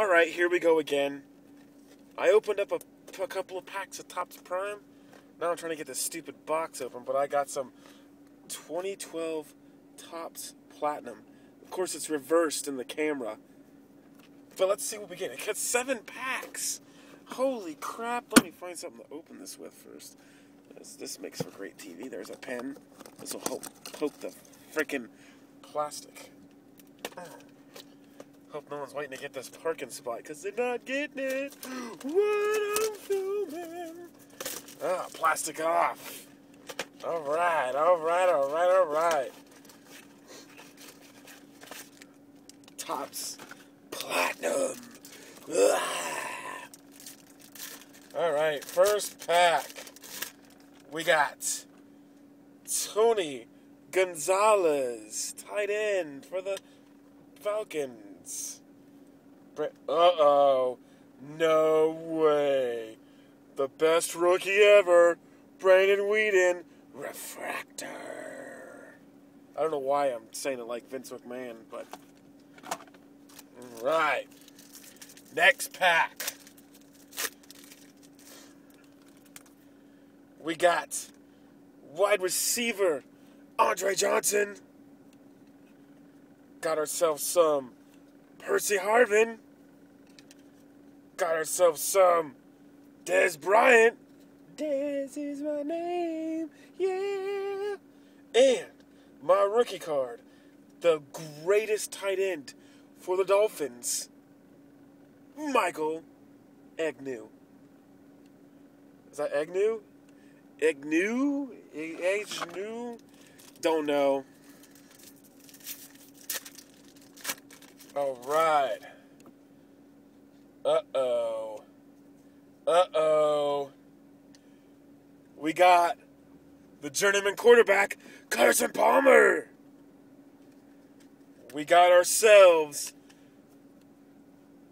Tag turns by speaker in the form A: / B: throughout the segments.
A: Alright, here we go again. I opened up a couple of packs of Topps Prime. Now I'm trying to get this stupid box open, but I got some 2012 Topps Platinum. Of course, it's reversed in the camera. But let's see what we get. It got 7 packs. Holy crap. Let me find something to open this with first. This makes for great TV. There's a pen. This will help poke the frickin' plastic. Hope no one's waiting to get this parking spot, because they're not getting it when I'm filming. Ah, plastic off. Alright. Topps Platinum. Alright, first pack. We got Tony Gonzalez, tight end for the Falcons. Uh-oh. No way. The best rookie ever, Brandon Weeden, refractor. I don't know why I'm saying it like Vince McMahon, but... Alright. Next pack. We got wide receiver Andre Johnson. Got ourselves some Percy Harvin. Got ourselves some Dez Bryant. Dez is my name, yeah. And my rookie card, the greatest tight end for the Dolphins, Michael Egnew. Is that Egnew? Egnew? Don't know. Alright. Uh-oh. We got the journeyman quarterback, Carson Palmer. We got ourselves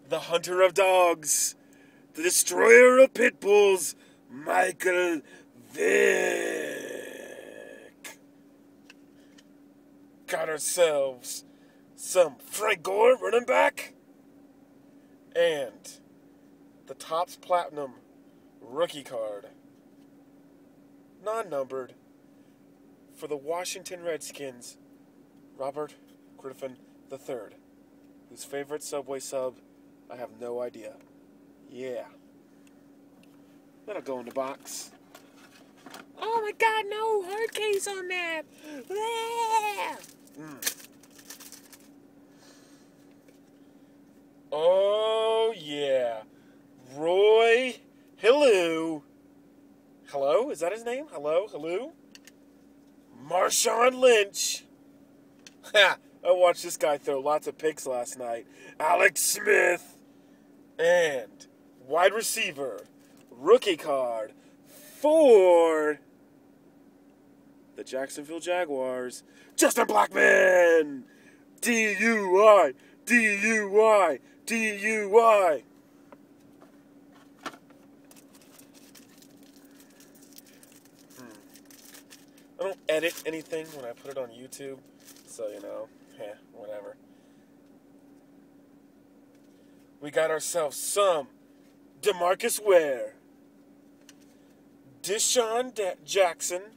A: the hunter of dogs, the destroyer of pit bulls, Michael Vick. Got ourselves some Frank Gore, running back, and the Topps Platinum rookie card, non-numbered, for the Washington Redskins, Robert Griffin III, whose favorite Subway sub, I have no idea. Yeah. That'll go in the box. Oh my God, no hard case on that. Oh yeah. Roy Hello. Hello? Is that his name? Hello? Marshawn Lynch. Ha! I watched this guy throw lots of picks last night. Alex Smith. And wide receiver, rookie card for the Jacksonville Jaguars, Justin Blackmon. DUI. I don't edit anything when I put it on YouTube, so, whatever. We got ourselves some DeMarcus Ware, Deshaun Jackson.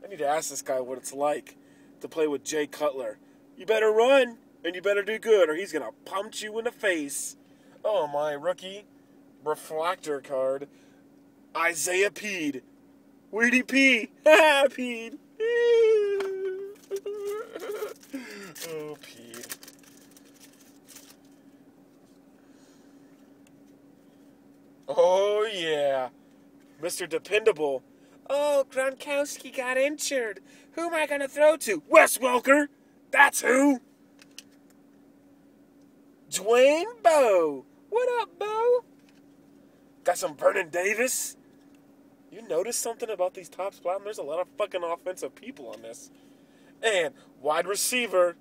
A: I need to ask this guy what it's like to play with Jay Cutler. You better run, and you better do good, or he's going to punch you in the face. Oh, my rookie refractor card, Isaiah Pead. Where'd he pee? Ha, Pead. Oh, Pead. Oh, yeah. Mr. Dependable. Oh, Gronkowski got injured. Who am I going to throw to? Wes Welker. That's who. Dwayne Bowe. What up, Bo? Got some Vernon Davis. You notice something about these Topps Platinum? There's a lot of fucking offensive people on this. And wide receiver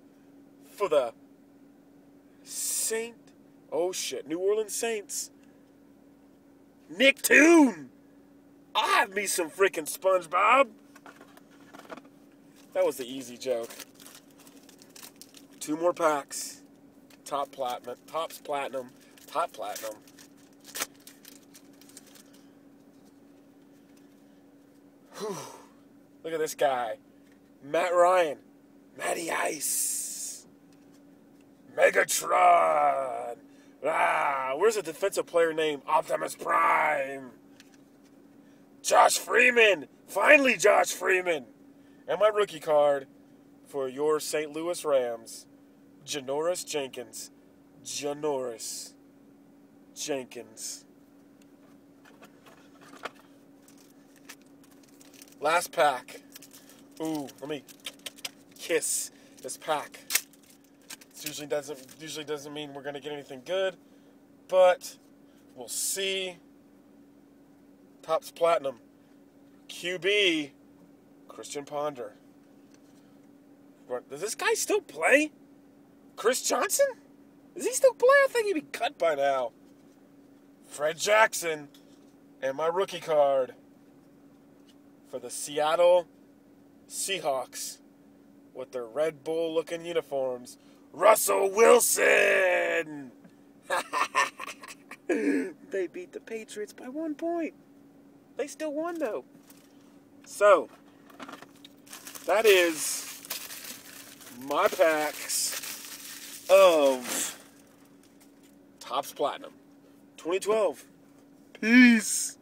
A: for the New Orleans Saints, Nick Toon. I'll have me some freaking SpongeBob. That was the easy joke. 2 more packs. Topps Platinum. Top Platinum. Whew. Look at this guy. Matt Ryan. Matty Ice. Megatron. Where's a defensive player named Optimus Prime? Josh Freeman. Finally, Josh Freeman. And my rookie card for your St. Louis Rams, Janoris Jenkins. Janoris Jenkins. Last pack. Ooh, let me kiss this pack. It usually doesn't mean we're gonna get anything good, but we'll see. Topps Platinum. QB. Christian Ponder. Does this guy still play? Chris Johnson? Does he still play? I think he'd be cut by now. Fred Jackson. And my rookie card for the Seattle Seahawks with their Red Bull looking uniforms, Russell Wilson. They beat the Patriots by 1 point. They still won though. So, that is my packs of Topps Platinum 2012. Peace.